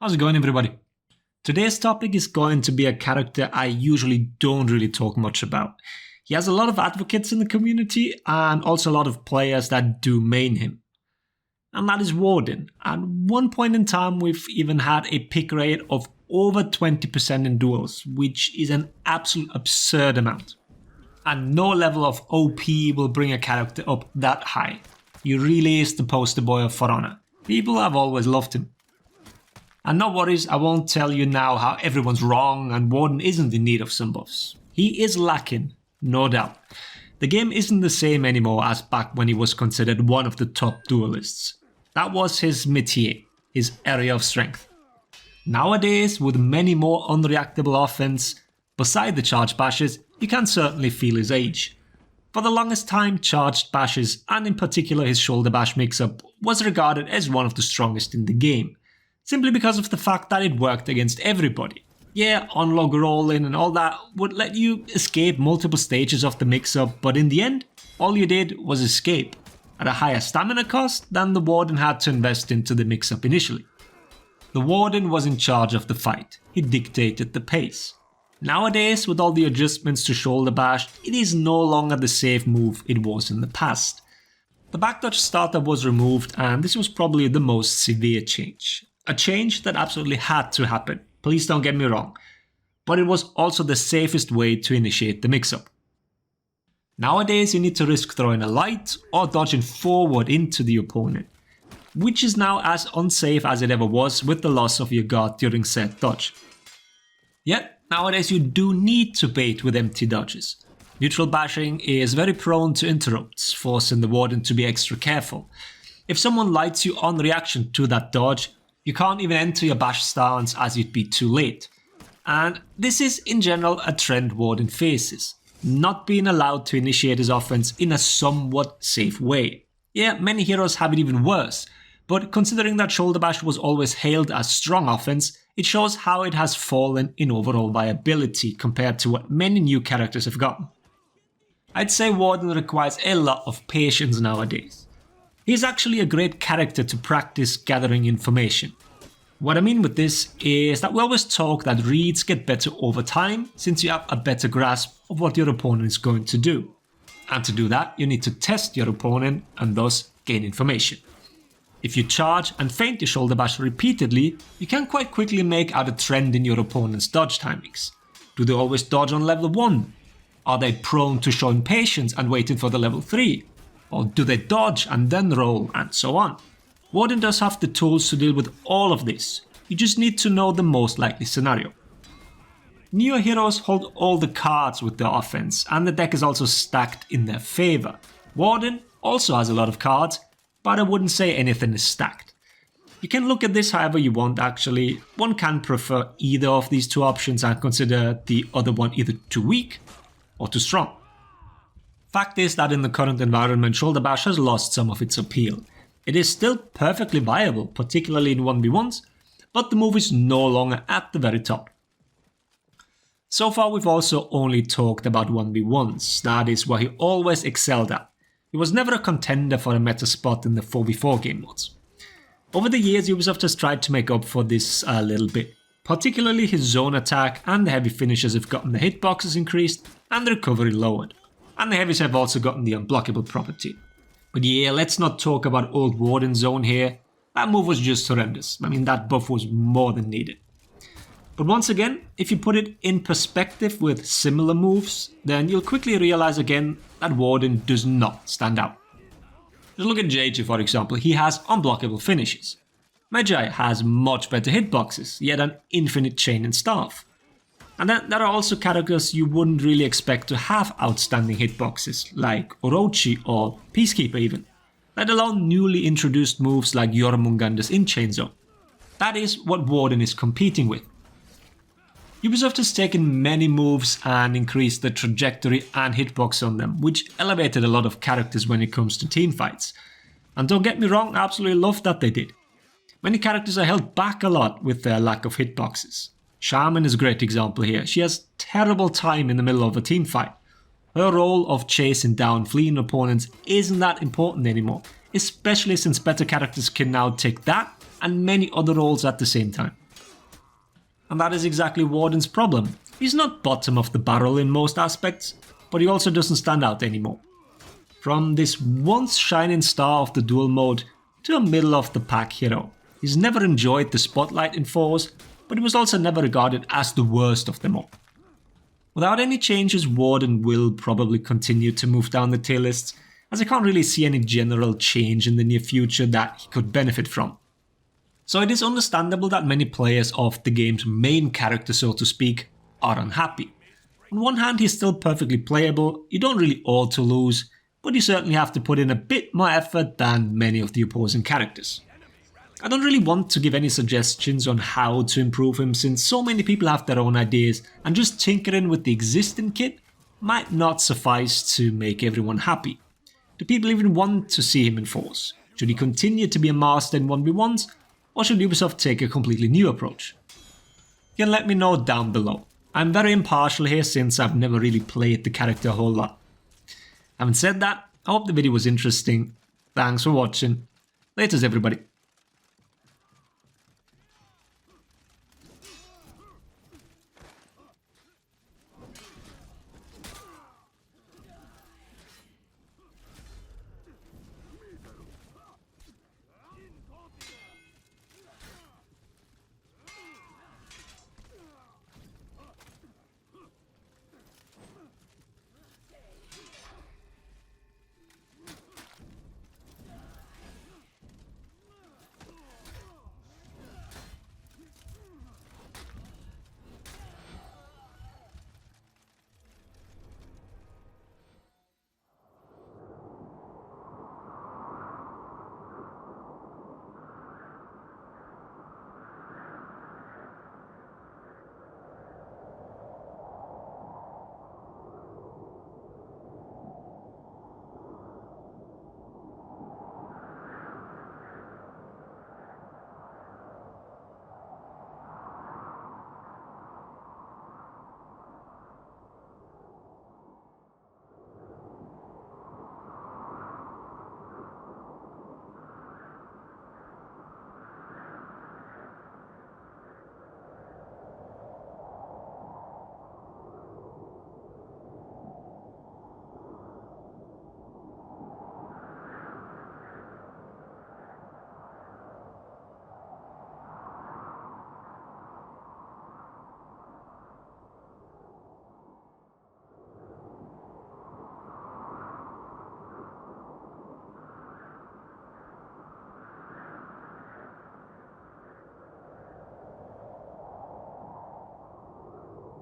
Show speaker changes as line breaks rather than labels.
How's it going, everybody? Today's topic is going to be a character I usually don't really talk much about. He has a lot of advocates in the community and also a lot of players that do main him. And that is Warden. At one point in time, we've even had a pick rate of over 20% in duels, which is an absolute absurd amount. And no level of OP will bring a character up that high. He really is the poster boy of For Honor. People have always loved him. And no worries, I won't tell you now how everyone's wrong and Warden isn't in need of some buffs. He is lacking, no doubt. The game isn't the same anymore as back when he was considered one of the top duelists. That was his métier, his area of strength. Nowadays, with many more unreactable offense, beside the charged bashes, you can certainly feel his age. For the longest time, charged bashes, and in particular his shoulder bash mix-up, was regarded as one of the strongest in the game, simply because of the fact that it worked against everybody. Yeah, on-log rolling and all that would let you escape multiple stages of the mix-up, but in the end, all you did was escape, at a higher stamina cost than the Warden had to invest into the mix-up initially. The Warden was in charge of the fight, he dictated the pace. Nowadays, with all the adjustments to shoulder bash, it is no longer the safe move it was in the past. The backdodge starter was removed, and this was probably the most severe change. A change that absolutely had to happen, please don't get me wrong, but it was also the safest way to initiate the mix-up. Nowadays you need to risk throwing a light or dodging forward into the opponent, which is now as unsafe as it ever was with the loss of your guard during said dodge. Yet, nowadays you do need to bait with empty dodges. Neutral bashing is very prone to interrupts, forcing the Warden to be extra careful. If someone lights you on reaction to that dodge, you can't even enter your bash stance as you'd be too late. And this is in general a trend Warden faces, not being allowed to initiate his offense in a somewhat safe way. Yeah, many heroes have it even worse, but considering that shoulder bash was always hailed as strong offense, it shows how it has fallen in overall viability compared to what many new characters have gotten. I'd say Warden requires a lot of patience nowadays. He's actually a great character to practice gathering information. What I mean with this is that we always talk that reads get better over time since you have a better grasp of what your opponent is going to do. And to do that, you need to test your opponent and thus gain information. If you charge and feint your shoulder bash repeatedly, you can quite quickly make out a trend in your opponent's dodge timings. Do they always dodge on level 1? Are they prone to showing patience and waiting for the level 3? Or do they dodge and then roll, and so on? Warden does have the tools to deal with all of this, you just need to know the most likely scenario. Newer heroes hold all the cards with their offense, and the deck is also stacked in their favour. Warden also has a lot of cards, but I wouldn't say anything is stacked. You can look at this however you want actually, one can prefer either of these two options and consider the other one either too weak or too strong. Fact is that in the current environment, shoulder bash has lost some of its appeal. It is still perfectly viable, particularly in 1v1s, but the move is no longer at the very top. So far we've also only talked about 1v1s, that is what he always excelled at. He was never a contender for a meta spot in the 4v4 game modes. Over the years Ubisoft has tried to make up for this a little bit. Particularly his zone attack and the heavy finishes have gotten the hitboxes increased and the recovery lowered. And the heavies have also gotten the unblockable property. But yeah, let's not talk about old Warden zone here. That move was just horrendous. I mean, that buff was more than needed. But once again, if you put it in perspective with similar moves, then you'll quickly realize again that Warden does not stand out. Just look at JJ for example, he has unblockable finishes. Magi has much better hitboxes, yet an infinite chain and staff. And then there are also characters you wouldn't really expect to have outstanding hitboxes, like Orochi or Peacekeeper even, let alone newly introduced moves like Jormungandr's in-chain zone. That is what Warden is competing with. Ubisoft has taken many moves and increased the trajectory and hitbox on them, which elevated a lot of characters when it comes to teamfights. And don't get me wrong, I absolutely love that they did. Many characters are held back a lot with their lack of hitboxes. Shaman is a great example here. She has terrible time in the middle of a team fight. Her role of chasing down fleeing opponents isn't that important anymore, especially since better characters can now take that and many other roles at the same time. And that is exactly Warden's problem. He's not bottom of the barrel in most aspects, but he also doesn't stand out anymore. From this once shining star of the duel mode to a middle of the pack hero, he's never enjoyed the spotlight in fours, but he was also never regarded as the worst of them all. Without any changes, Warden will probably continue to move down the tier lists, as I can't really see any general change in the near future that he could benefit from. So it is understandable that many players of the game's main character, so to speak, are unhappy. On one hand, he's still perfectly playable, you don't really ought to lose, but you certainly have to put in a bit more effort than many of the opposing characters. I don't really want to give any suggestions on how to improve him, since so many people have their own ideas and just tinkering with the existing kit might not suffice to make everyone happy. Do people even want to see him in force? Should he continue to be a master in 1v1s, or should Ubisoft take a completely new approach? You can let me know down below. I'm very impartial here since I've never really played the character a whole lot. Having said that, I hope the video was interesting. Thanks for watching. Laters everybody.